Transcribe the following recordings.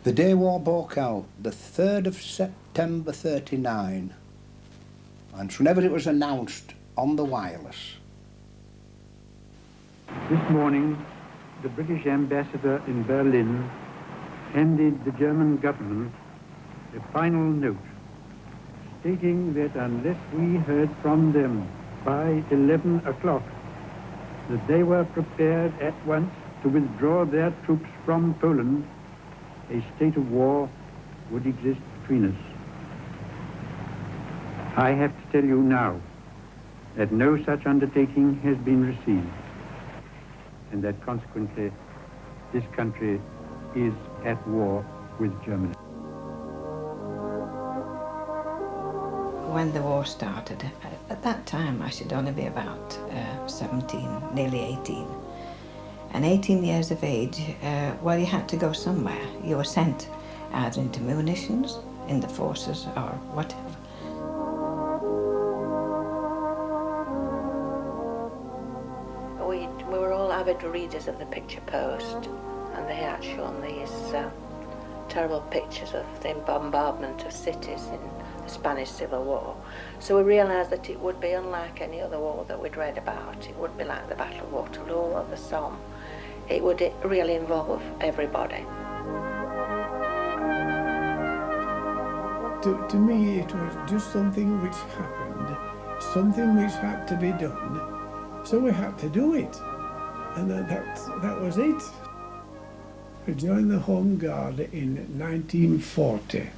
The day war broke out, the 3rd of September 39, and whenever it was announced on the wireless. This morning, the British ambassador in Berlin handed the German government a final note stating that unless we heard from them by 11 o'clock, that they were prepared at once to withdraw their troops from Poland, a state of war would exist between us. I have to tell you now that no such undertaking has been received, and that consequently this country is at war with Germany. When the war started, at that time I should only be about 17, nearly 18. And 18 years of age, well, you had to go somewhere. You were sent either into munitions, in the forces, or whatever. We were all avid readers of the Picture Post, and they had shown these terrible pictures of the bombardment of cities in the Spanish Civil War. So we realised that it would be unlike any other war that we'd read about. It would be like the Battle of Waterloo or the Somme. It would really involve everybody. To me, it was just something which happened, something which had to be done, so we had to do it. And that was it. I joined the Home Guard in 1940.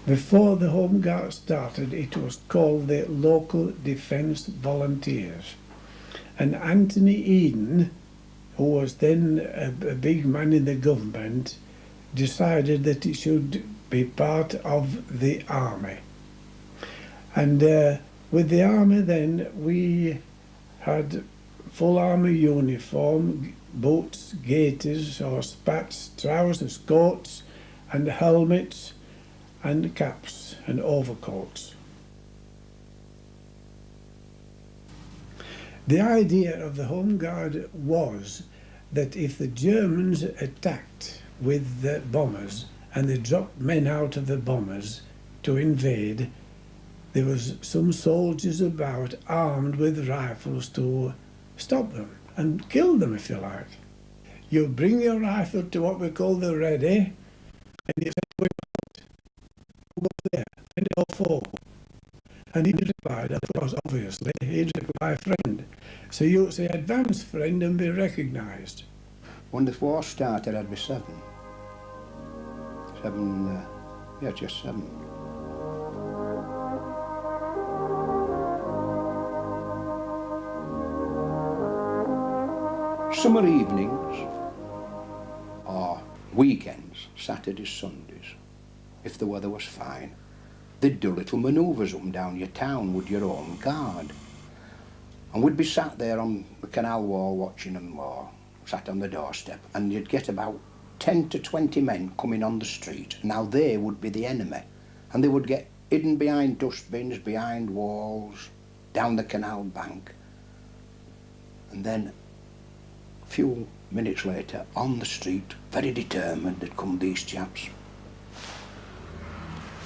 Before the Home Guard started, it was called the Local Defence Volunteers. And Anthony Eden, who was then a big man in the government, decided that it should be part of the army. And with the army then, we had full army uniform, boots, gaiters or spats, trousers, coats and helmets and caps and overcoats. The idea of the Home Guard was that if the Germans attacked with the bombers and they dropped men out of the bombers to invade, there was some soldiers about armed with rifles to stop them and kill them, if you like. You bring your rifle to what we call the ready, and you say to him, "Who goes there? And or four." And he replied, of course, obviously, he'd reply, "Friend." So you say, "Advance, friend," and be recognised. When the war started, I'd be 7. Just 7. Summer evenings or weekends, Saturdays, Sundays, if the weather was fine, they'd do little manoeuvres up and down your town with your own guard. And we'd be sat there on the canal wall watching them, or sat on the doorstep, and you'd get about 10 to 20 men coming on the street. Now they would be the enemy, and they would get hidden behind dustbins, behind walls, down the canal bank. And then a few minutes later, on the street, very determined, had come these chaps.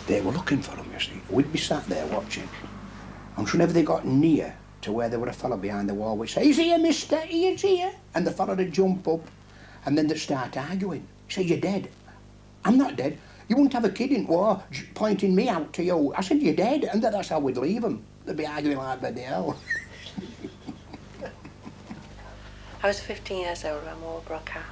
They were looking for them, you see. We'd be sat there watching, and whenever they got near to where there were a fellow behind the wall, we'd say, "He's here, mister, he's here." And the fellow would jump up, and then they'd start arguing. Say, "You're dead." "I'm not dead. You wouldn't have a kid in war pointing me out to you." I said, "You're dead." And that's how we'd leave them. They'd be arguing like bloody hell. I was 15 years old when war broke out.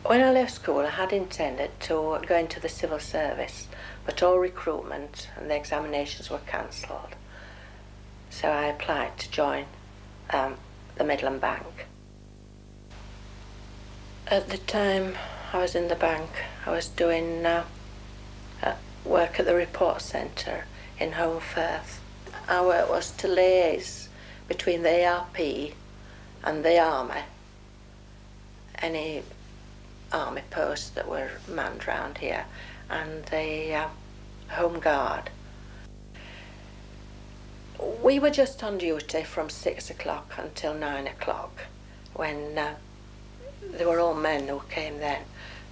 When I left school, I had intended to go into the civil service, but all recruitment and the examinations were cancelled. So I applied to join the Midland Bank. At the time I was in the bank, I was doing work at the report centre in Home Firth. Our work was to liaise between the ARP and the Army, any Army posts that were manned round here, and the Home Guard. We were just on duty from 6 o'clock until 9 o'clock, when they were all men who came then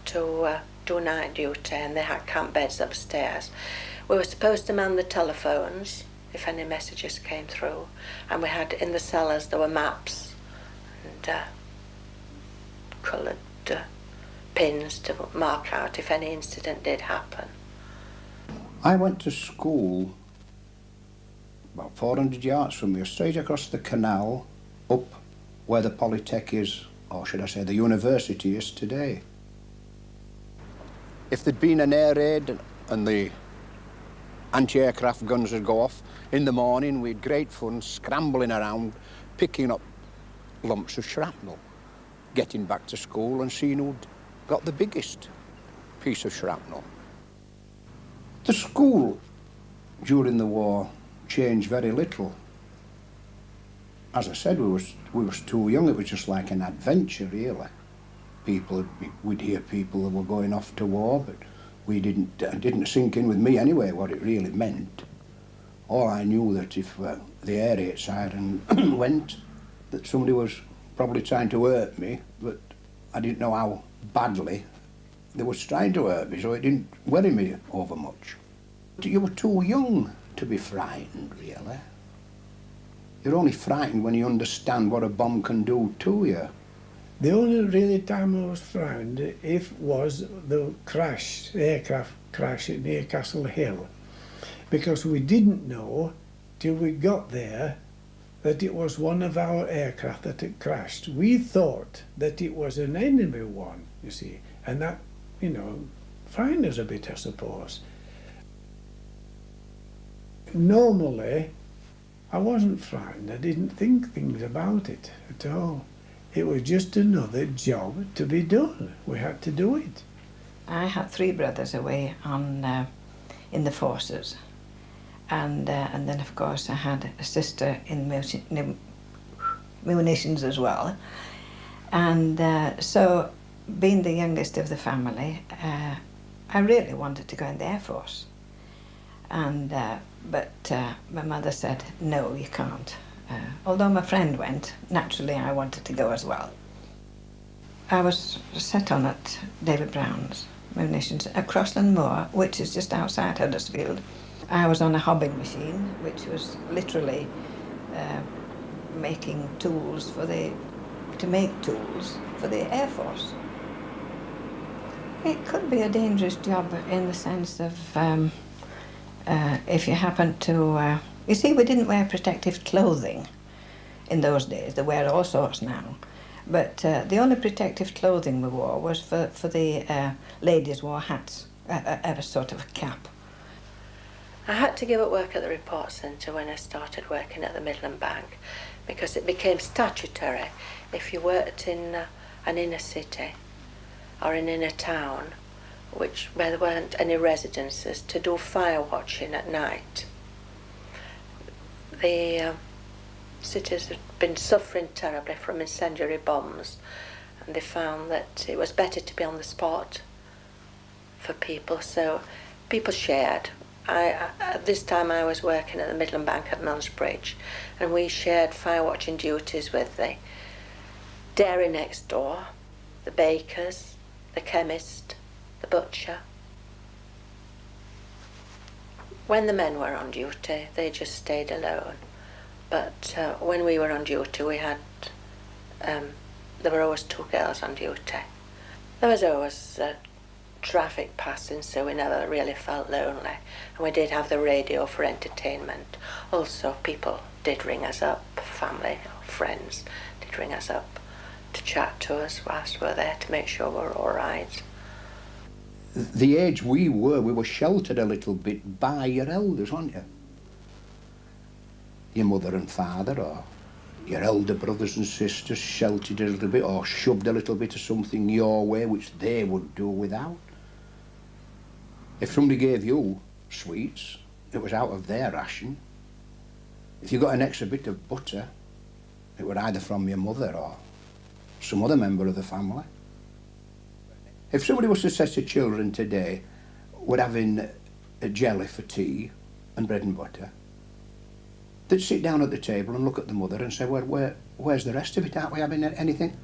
to do night duty, and they had camp beds upstairs. We were supposed to man the telephones if any messages came through, and we had in the cellars there were maps and coloured pins to mark out if any incident did happen. I went to school about 400 yards from here, straight across the canal, up where the Polytech is, or should I say the university is today. If there'd been an air raid and the anti-aircraft guns would go off, in the morning we'd great fun scrambling around, picking up lumps of shrapnel, getting back to school and seeing who'd got the biggest piece of shrapnel. The school during the war changed very little. As I said, we was too young. It was just like an adventure, really. We'd hear people that were going off to war, but it didn't sink in with me anyway what it really meant. All I knew that if the air raid siren went, that somebody was probably trying to hurt me, but I didn't know how badly they was trying to hurt me, so it didn't worry me over much. You were too young to be frightened, really. You're only frightened when you understand what a bomb can do to you. The only really time I was frightened was the aircraft crash near Castle Hill, because we didn't know till we got there that it was one of our aircraft that had crashed. We thought that it was an enemy one, you see, and that, frightened us a bit, I suppose. Normally, I wasn't frightened. I didn't think things about it at all. It was just another job to be done. We had to do it. I had 3 brothers away in the forces, and then of course I had a sister in munitions as well. And so, being the youngest of the family, I really wanted to go in the Air Force. And but my mother said, no, you can't. Although my friend went, naturally I wanted to go as well. I was set on at David Brown's munitions at Crossland Moor, which is just outside Huddersfield. I was on a hobbing machine, which was literally making tools to make tools for the Air Force. It could be a dangerous job in the sense of if you happen to... you see, we didn't wear protective clothing in those days. They wear all sorts now. But the only protective clothing we wore was for the ladies wore hats, a sort of a cap. I had to give up work at the report centre when I started working at the Midland Bank, because it became statutory if you worked in an inner city or an inner town where there weren't any residences, to do fire watching at night. The cities had been suffering terribly from incendiary bombs, and they found that it was better to be on the spot for people, so people shared. At this time I was working at the Midland Bank at Millsbridge, and we shared fire watching duties with the dairy next door, the bakers, the chemist, the butcher. When the men were on duty, they just stayed alone. But when we were on duty, we had, there were always 2 girls on duty. There was always traffic passing, so we never really felt lonely. And we did have the radio for entertainment. Also, people did ring us up, family or friends did ring us up to chat to us whilst we were there to make sure we were all right. The age we were sheltered a little bit by your elders, weren't you? Your mother and father, or your elder brothers and sisters sheltered a little bit, or shoved a little bit of something your way which they would do without. If somebody gave you sweets, it was out of their ration. If you got an extra bit of butter, it was either from your mother or some other member of the family. If somebody was to say to children today, we're having a jelly for tea and bread and butter, they'd sit down at the table and look at the mother and say, where's the rest of it? Aren't we having anything?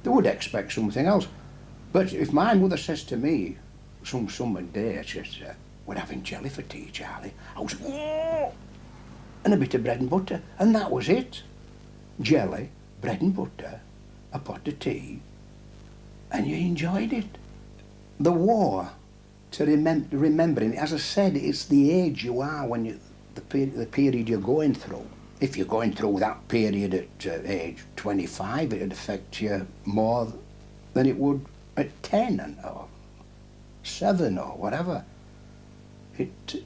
They would expect something else. But if my mother says to me, some summer day, she says, we're having jelly for tea, Charlie, I was, whoa! And a bit of bread and butter, and that was it. Jelly, bread and butter, a pot of tea, and you enjoyed it. The war, to remembering, as I said, it's the age you are when you, the period you're going through. If you're going through that period at age 25, it'd affect you more than it would at 10 or 7 or whatever. It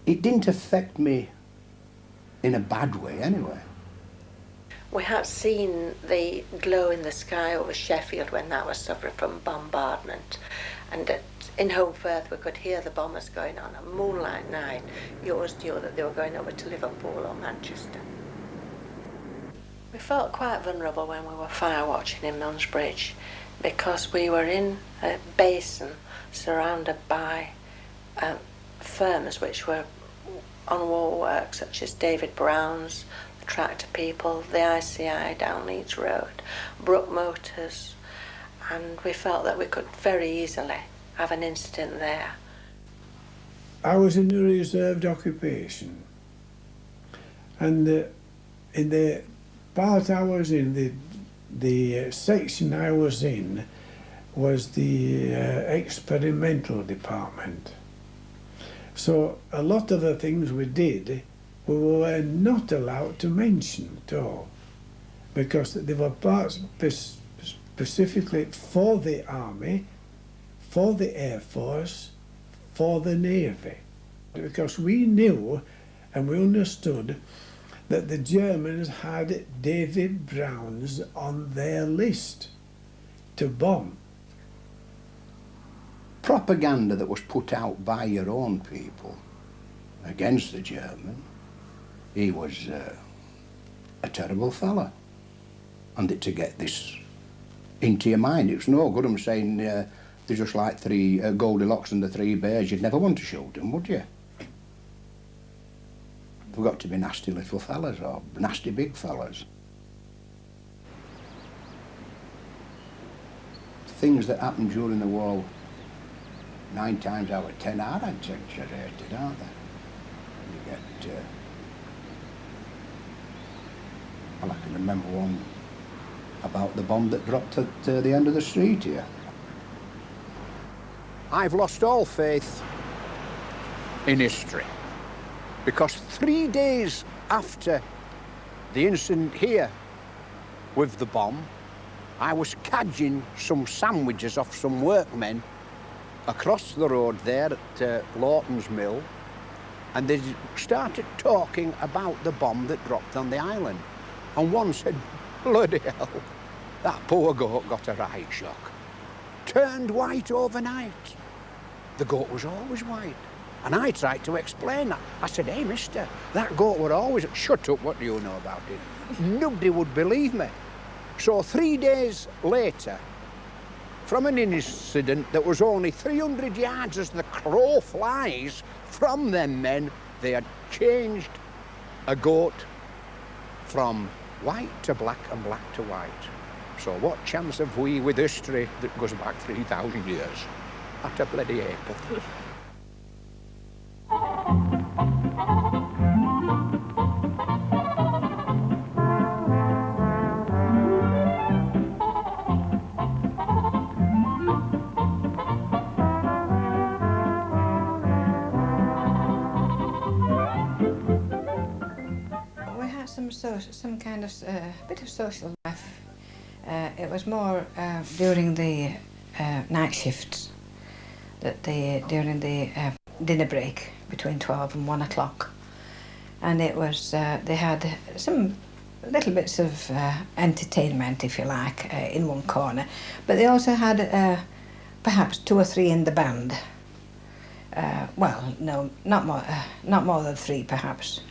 didn't affect me in a bad way anyway. We had seen the glow in the sky over Sheffield when that was suffering from bombardment, and in Home Firth we could hear the bombers going on. A moonlight night, you always knew that they were going over to Liverpool or Manchester. We felt quite vulnerable when we were fire watching in Millsbridge, because we were in a basin surrounded by firms which were on war work, such as David Brown's, the Tractor People, the ICI down Leeds Road, Brook Motors, and we felt that we could very easily have an incident there. I was in the reserved occupation, and in the part I was in, the section I was in was the experimental department. So a lot of the things we did we were not allowed to mention at all, because they were parts specifically for the Army, for the Air Force, for the Navy. Because we knew and we understood that the Germans had David Browns on their list to bomb. Propaganda that was put out by your own people against the German, he was a terrible fella. And to get this into your mind, it's no good I'm saying they're just like three Goldilocks and the Three Bears. You'd never want to shoot them, would you? They've got to be nasty little fellas or nasty big fellas. Things that happened during the war, 9 times out of 10 are exaggerated, aren't they? You get, well, I can remember one about the bomb that dropped at the end of the street here. I've lost all faith in history, because 3 days after the incident here with the bomb, I was cadging some sandwiches off some workmen across the road there at Lawton's Mill, and they started talking about the bomb that dropped on the island. And one said, bloody hell, that poor goat got a right shock. Turned white overnight. The goat was always white. And I tried to explain that. I said, hey, mister, that goat were always... Shut up, what do you know about it? Nobody would believe me. So 3 days later, from an incident that was only 300 yards as the crow flies from them men, they had changed a goat from white to black and black to white. So what chance have we with history that goes back 3,000 years? At a bloody apple. We had some kind of bit of social life. It was more during the night shifts, during the dinner break between 12 and 1 o'clock, and it was they had some little bits of entertainment, if you like, in one corner, but they also had perhaps 2 or 3 in the band. Well, no, not more than 3, perhaps.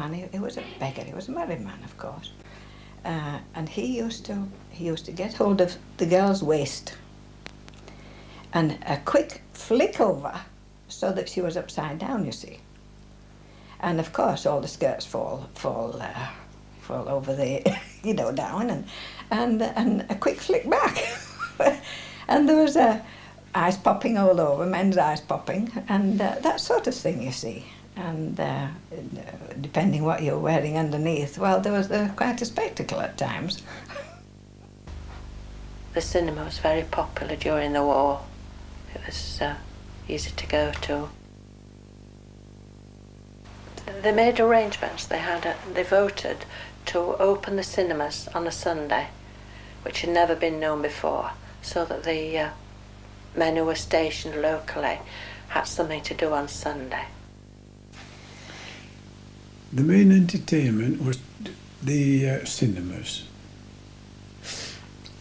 man. He was a beggar. He was a married man, of course. And he used to get hold of the girl's waist and a quick flick over so that she was upside down, you see. And of course all the skirts fall over the, down, and a quick flick back. And there was eyes popping all over, men's eyes popping, and that sort of thing, you see. And depending what you're wearing underneath, well, there was quite a spectacle at times. The cinema was very popular during the war. It was easy to go to. They made arrangements. They voted to open the cinemas on a Sunday, which had never been known before, so that the men who were stationed locally had something to do on Sunday. The main entertainment was the cinemas.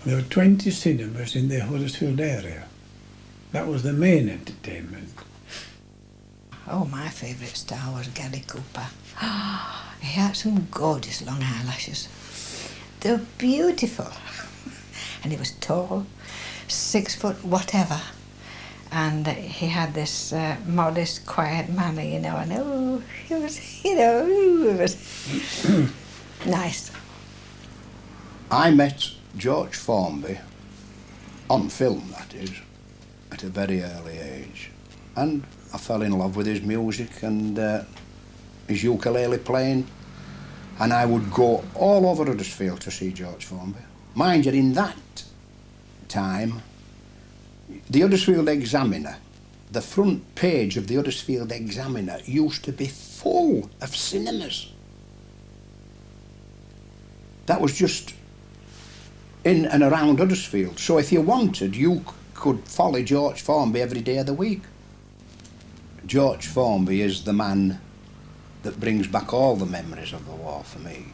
There were 20 cinemas in the Huddersfield area. That was the main entertainment. Oh, my favourite star was Gary Cooper. He had some gorgeous long eyelashes. They were beautiful. And he was tall, 6 foot whatever. And he had this modest, quiet manner, and he was nice. I met George Formby, on film that is, at a very early age. And I fell in love with his music and his ukulele playing. And I would go all over Huddersfield to see George Formby. Mind you, in that time, the Huddersfield Examiner, the front page of the Huddersfield Examiner used to be full of cinemas. That was just in and around Huddersfield. So if you wanted, you could follow George Formby every day of the week. George Formby is the man that brings back all the memories of the war for me.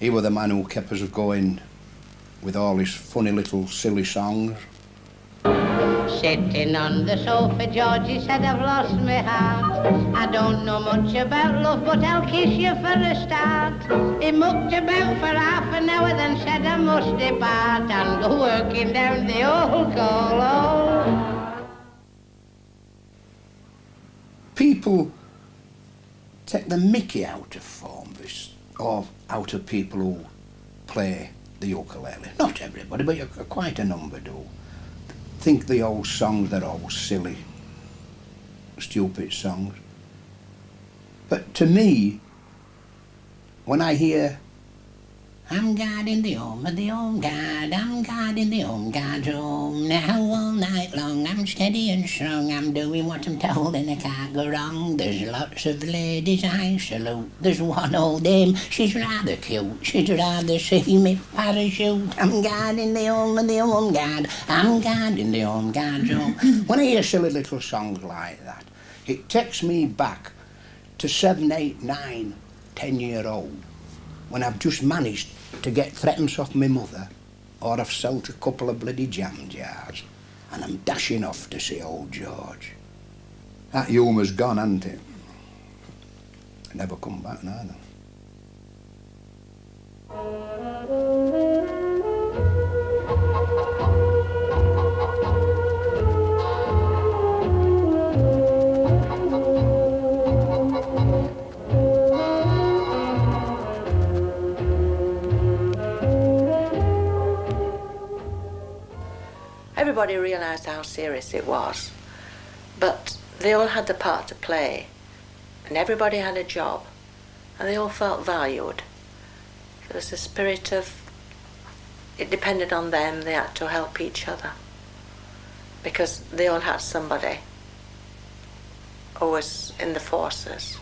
He was the man who kept us going with all his funny little silly songs. Sitting on the sofa, Georgie said, I've lost my heart. I don't know much about love, but I'll kiss you for a start. He mucked about for half an hour, then said I must depart and go working down the old coal hole. People take the mickey out of Formby, or out of people who play the ukulele. Not everybody, but quite a number do. Think the old songs, they're all silly, stupid songs. But to me, when I hear, I'm guarding the home of the home guard, I'm guarding the home guard's home. Now all night long I'm steady and strong, I'm doing what I'm told and I can't go wrong. There's lots of ladies I salute, there's one old dame, she's rather cute, she'd rather see me parachute. I'm guarding the home of the home guard, I'm guarding the home guard's home. When I hear silly little songs like that, it takes me back to 7, 8, 9, 10-year-old, when I've just managed to get threepence off my mother, or I've sold a couple of bloody jam jars, and I'm dashing off to see old George. That humour's gone, hasn't it? Never come back neither. Everybody realised how serious it was, but they all had the part to play, and everybody had a job, and they all felt valued. There was a spirit of, it depended on them, they had to help each other, because they all had somebody who was in the forces.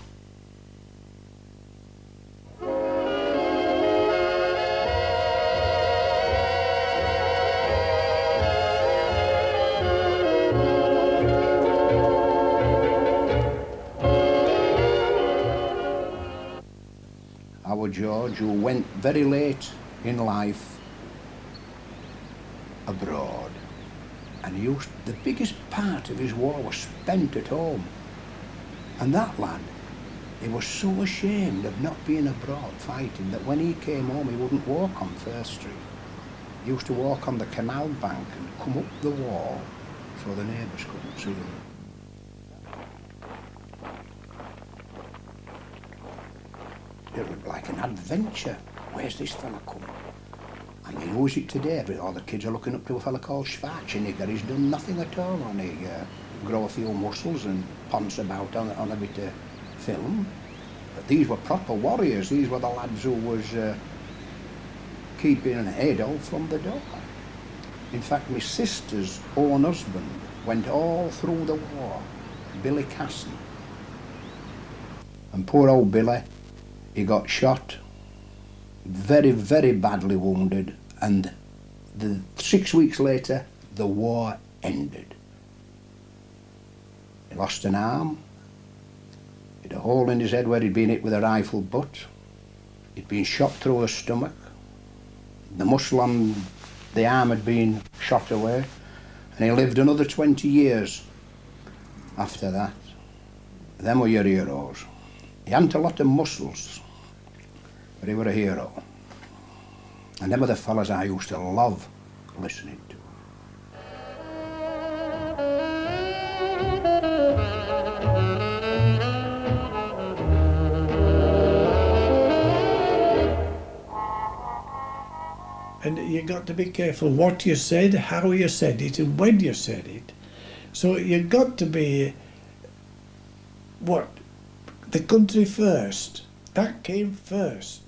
Our George, who went very late in life abroad, and the biggest part of his war was spent at home. And that lad, He was so ashamed of not being abroad fighting that when he came home he wouldn't walk on First Street. He used to walk on the canal bank and come up the wall so the neighbours couldn't see him. It was like an adventure. Where's this fella come? I mean, who is it today? All the kids are looking up to a fella called Schwarzenegger. He's done nothing at all, only grow a few muscles and ponce about on a bit of film. But these were proper warriors. These were the lads who was keeping Adolf from the door. In fact, my sister's own husband went all through the war, Billy Casson. And poor old Billy, he got shot, very, very badly wounded, and 6 weeks later, the war ended. He lost an arm, he had a hole in his head where he'd been hit with a rifle butt, he'd been shot through the stomach, the muscle on the arm had been shot away, and he lived another 20 years after that. Them were your heroes. He hadn't a lot of muscles, but he were a hero. And them were the fellas I used to love listening to. And you got to be careful what you said, how you said it, and when you said it. So you got to be, the country first. That came first.